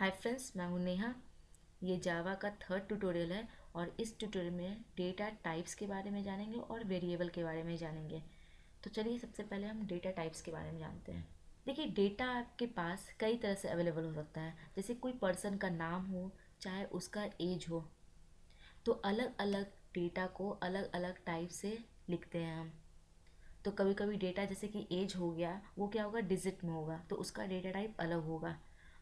Hi friends, मैं हूं नेहा। ये जावा का थर्ड ट्यूटोरियल है और इस ट्यूटोरियल में डेटा टाइप्स के बारे में जानेंगे और वेरिएबल के बारे में जानेंगे। तो चलिए सबसे पहले हम डेटा टाइप्स के बारे में जानते हैं। देखिए, डेटा आपके पास कई तरह से अवेलेबल हो सकता है। जैसे कोई पर्सन का नाम हो, चाहे उसका एज हो, तो अलग अलग डेटा को अलग अलग टाइप से लिखते हैं हम। तो कभी कभी डेटा जैसे कि एज हो गया, वो क्या होगा, डिजिट में होगा, तो उसका डेटा टाइप अलग होगा।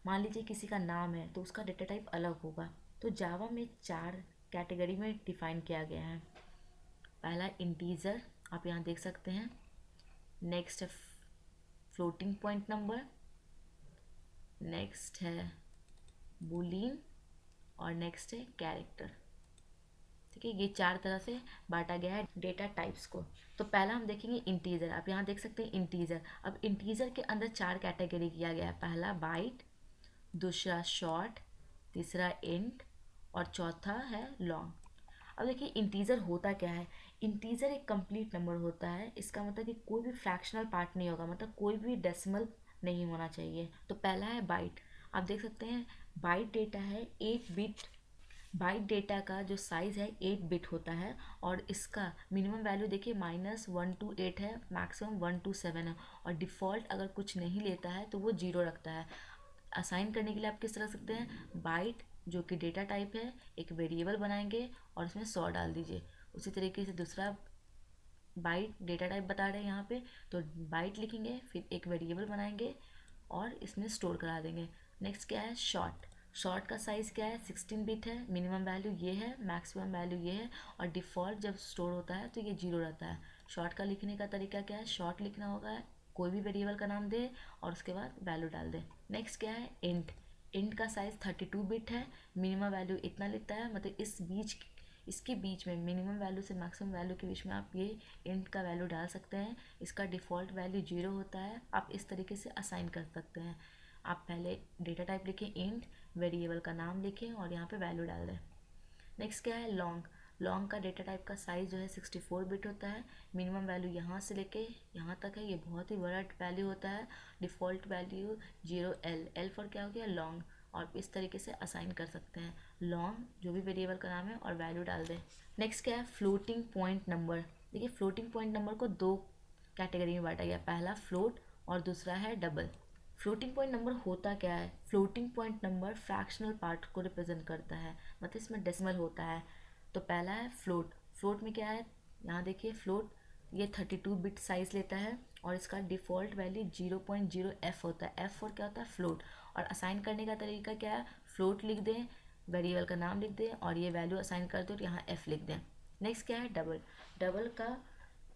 मान लीजिए किसी का नाम है तो उसका डेटा टाइप अलग होगा। तो जावा में 4 कैटेगरी में डिफाइन किया गया है। पहला इंटीजर, आप यहाँ देख सकते हैं। नेक्स्ट है फ्लोटिंग पॉइंट नंबर। नेक्स्ट है बुलियन। और नेक्स्ट है कैरेक्टर। ठीक है, ये 4 तरह से बांटा गया है डेटा टाइप्स को। तो पहला हम देखेंगे इंटीजर। आप यहाँ देख सकते हैं इंटीजर। अब इंटीजर के अंदर 4 कैटेगरी किया गया है। पहला बाइट, दूसरा शॉर्ट, तीसरा इंट और चौथा है लॉन्ग। अब देखिए, इंटीजर होता क्या है। इंटीजर एक कंप्लीट नंबर होता है। इसका मतलब कि कोई भी फ्रैक्शनल पार्ट नहीं होगा, मतलब कोई भी डेसिमल नहीं होना चाहिए। तो पहला है बाइट। आप देख सकते हैं बाइट डेटा है 8 बिट। बाइट डेटा का जो साइज़ है 8 बिट होता है। और इसका मिनिमम वैल्यू देखिए -1 to 8 है, मैक्सिमम 1 to 7 है। और डिफ़ॉल्ट अगर कुछ नहीं लेता है तो वो 0 रखता है। असाइन करने के लिए आप किस तरह सकते हैं, बाइट जो कि डेटा टाइप है, एक वेरिएबल बनाएंगे और उसमें 100 डाल दीजिए। उसी तरीके से दूसरा बाइट डेटा टाइप बता रहे हैं यहाँ पे, तो बाइट लिखेंगे, फिर एक वेरिएबल बनाएंगे और इसमें स्टोर करा देंगे। नेक्स्ट क्या है, शॉर्ट। शॉर्ट का साइज़ क्या है, 16 बिट है। मिनिमम वैल्यू ये है, मैक्सिमम वैल्यू ये है। और डिफ़ॉल्ट जब स्टोर होता है तो ये 0 रहता है। शॉर्ट का लिखने का तरीका क्या है, शॉर्ट लिखना होगा, कोई भी वेरिएबल का नाम दे और उसके बाद वैल्यू डाल दे। नेक्स्ट क्या है, इंट। इंट का साइज़ 32 बिट है। मिनिमम वैल्यू इतना लिखता है, मतलब इसके बीच में मिनिमम वैल्यू से मैक्सिमम वैल्यू के बीच में आप ये इंट का वैल्यू डाल सकते हैं। इसका डिफ़ॉल्ट वैल्यू 0 होता है। आप इस तरीके से असाइन कर सकते हैं। आप पहले डेटा टाइप लिखें इंट, वेरिएबल का नाम लिखें और यहाँ पे वैल्यू डाल दें। नेक्स्ट क्या है, लॉन्ग। लॉन्ग का डेटा टाइप का साइज़ जो है 64 बिट होता है। मिनिमम वैल्यू यहाँ से लेके यहाँ तक है, ये बहुत ही बड़ा वैल्यू होता है। Default value 0L, L for क्या हो गया, लॉन्ग। और इस तरीके से असाइन कर सकते हैं लॉन्ग जो भी वेरिएबल का नाम है और वैल्यू डाल दें। नेक्स्ट क्या है, फ्लोटिंग पॉइंट नंबर। देखिए, फ्लोटिंग पॉइंट नंबर को 2 कैटेगरी में बांटा गया, पहला फ्लोट और दूसरा है डबल। फ्लोटिंग पॉइंट नंबर होता क्या है, floating point number fractional part को रिप्रेजेंट करता है, मतलब इसमें डेसिमल होता है। तो पहला है फ्लोट। फ्लोट में क्या है, यहाँ देखिए फ्लोट ये 32 बिट साइज लेता है और इसका डिफ़ॉल्ट वैल्यू 0.0 होता है। एफ और क्या होता है, फ्लोट। और असाइन करने का तरीका क्या है, फ्लोट लिख दें, वेरिएबल का नाम लिख दें और ये वैल्यू असाइन कर दो और यहाँ एफ लिख दें। नेक्स्ट क्या है, डबल। डबल का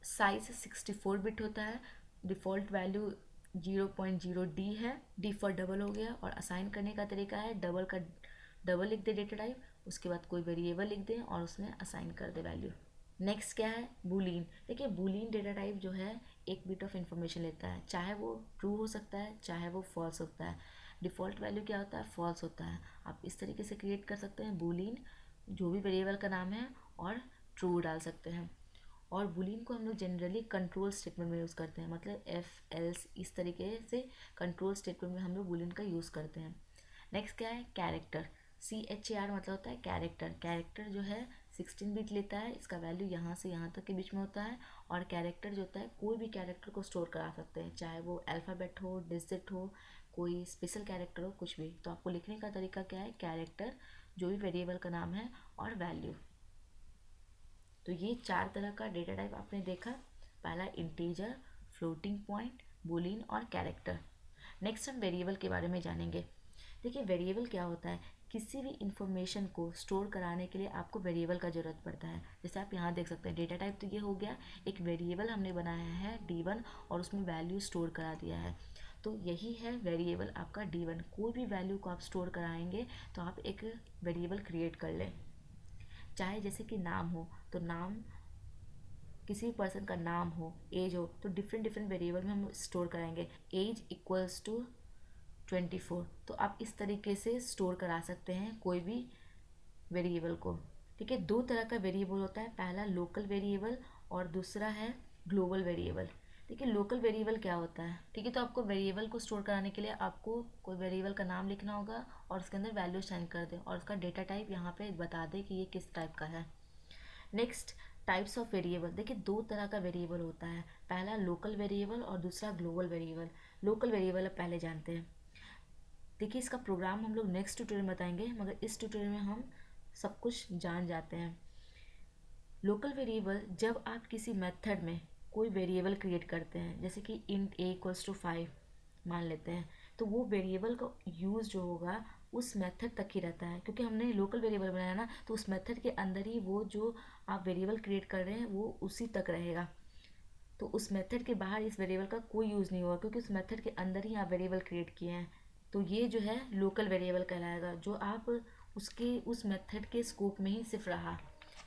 साइज 64 बिट होता है। डिफ़ॉल्ट वैल्यू 0.0D है। डी फॉर डबल हो गया। और असाइन करने का तरीका है, डबल का डबल लिख दे डेटा टाइप, उसके बाद कोई वेरिएबल लिख दें और उसमें असाइन कर दे वैल्यू। नेक्स्ट क्या है, बूलियन। देखिए, बूलियन डेटा टाइप जो है 1 बिट ऑफ इंफॉर्मेशन लेता है, चाहे वो ट्रू हो सकता है चाहे वो फॉल्स होता है। डिफ़ॉल्ट वैल्यू क्या होता है, फॉल्स होता है। आप इस तरीके से क्रिएट कर सकते हैं बूलियन, जो भी वेरिएबल का नाम है, और ट्रू डाल सकते हैं। और बूलियन को हम लोग जनरली कंट्रोल स्टेटमेंट में यूज़ करते हैं, मतलब एफ एल्स इस तरीके से कंट्रोल स्टेटमेंट में हम लोग बूलियन का यूज़ करते हैं। नेक्स्ट क्या है, कैरेक्टर। CHAR मतलब होता है कैरेक्टर। कैरेक्टर जो है 16 बिट लेता है, इसका वैल्यू यहाँ से यहाँ तक के बीच में होता है। और कैरेक्टर जो होता है, कोई भी कैरेक्टर को स्टोर करा सकते हैं, चाहे वो अल्फ़ाबेट हो, डिजिट हो, कोई स्पेशल कैरेक्टर हो, कुछ भी। तो आपको लिखने का तरीका क्या है, कैरेक्टर जो भी वेरिएबल का नाम है और वैल्यू। तो ये 4 तरह का डेटा टाइप आपने देखा। पहला इंटीजर, फ्लोटिंग पॉइंट, बूलियन और कैरेक्टर। नेक्स्ट हम वेरिएबल के बारे में जानेंगे। देखिए, वेरिएबल क्या होता है, किसी भी इंफॉर्मेशन को स्टोर कराने के लिए आपको वेरिएबल का ज़रूरत पड़ता है। जैसे आप यहाँ देख सकते हैं, डेटा टाइप तो ये हो गया, एक वेरिएबल हमने बनाया है D1 और उसमें वैल्यू स्टोर करा दिया है। तो यही है वेरिएबल आपका D1। कोई भी वैल्यू को आप स्टोर कराएंगे तो आप एक वेरिएबल क्रिएट कर लें। चाहे जैसे कि नाम हो, तो नाम किसी भी पर्सन का नाम हो, एज हो, तो डिफरेंट डिफरेंट वेरिएबल में हम स्टोर कराएंगे। एज इक्वल्स टू 24, तो आप इस तरीके से स्टोर करा सकते हैं कोई भी वेरिएबल को। ठीक है, 2 तरह का वेरिएबल होता है, पहला लोकल वेरिएबल और दूसरा है ग्लोबल वेरिएबल। देखिए लोकल वेरिएबल क्या होता है, ठीक है। तो आपको वेरिएबल को स्टोर कराने के लिए आपको कोई वेरिएबल का नाम लिखना होगा और उसके अंदर वैल्यू साइन कर दे और उसका डेटा टाइप यहाँ पे बता दे कि ये किस टाइप का है। Next, types of variable. देखिए दो तरह का वेरिएबल होता है, पहला लोकल वेरिएबल और दूसरा ग्लोबल वेरिएबल। लोकल वेरिएबल अब पहले जानते हैं। देखिए इसका प्रोग्राम हम लोग नेक्स्ट ट्यूटोरियल में बताएंगे, मगर इस ट्यूटोरियल में हम सब कुछ जान जाते हैं। लोकल वेरिएबल, जब आप किसी मेथड में कोई वेरिएबल क्रिएट करते हैं, जैसे कि इंट a इक्वल्स टू 5 मान लेते हैं, तो वो वेरिएबल का यूज़ जो होगा उस मेथड तक ही रहता है, क्योंकि हमने लोकल वेरिएबल बनाया ना, तो उस मेथड के अंदर ही वो जो आप वेरिएबल क्रिएट कर रहे हैं वो उसी तक रहेगा। तो उस मेथड के बाहर इस वेरिएबल का कोई यूज़ नहीं होगा, क्योंकि उस मेथड के अंदर ही आप वेरिएबल क्रिएट किए हैं। तो ये जो है लोकल वेरिएबल कहलाएगा, जो आप उसके उस मेथड के स्कोप में ही सिर्फ रहा।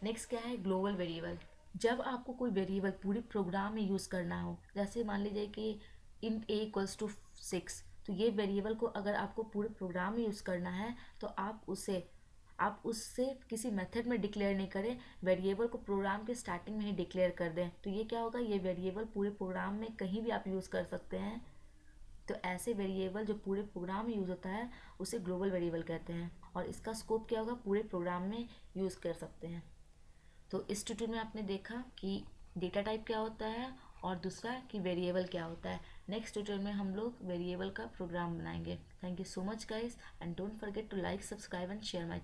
नेक्स्ट क्या है, ग्लोबल वेरिएबल। जब आपको कोई वेरिएबल पूरे प्रोग्राम में यूज़ करना हो, जैसे मान लीजिए कि इंट a इक्वल्स टू 6, तो ये वेरिएबल को अगर आपको पूरे प्रोग्राम में यूज़ करना है तो आप उससे किसी मेथड में डिक्लेयर नहीं करें, वेरिएबल को प्रोग्राम के स्टार्टिंग में ही डिक्लेयर कर दें। तो ये क्या होगा, ये वेरिएबल पूरे प्रोग्राम में कहीं भी आप यूज़ कर सकते हैं। तो ऐसे वेरिएबल जो पूरे प्रोग्राम में यूज़ होता है उसे ग्लोबल वेरिएबल कहते हैं, और इसका स्कोप क्या होगा, पूरे प्रोग्राम में यूज़ कर सकते हैं। तो इस ट्यूटोरियल में आपने देखा कि डेटा टाइप क्या होता है और दूसरा कि वेरिएबल क्या होता है। नेक्स्ट ट्यूटोरियल में हम लोग वेरिएबल का प्रोग्राम बनाएंगे। Thank you so much guys, and don't forget to like, subscribe and share my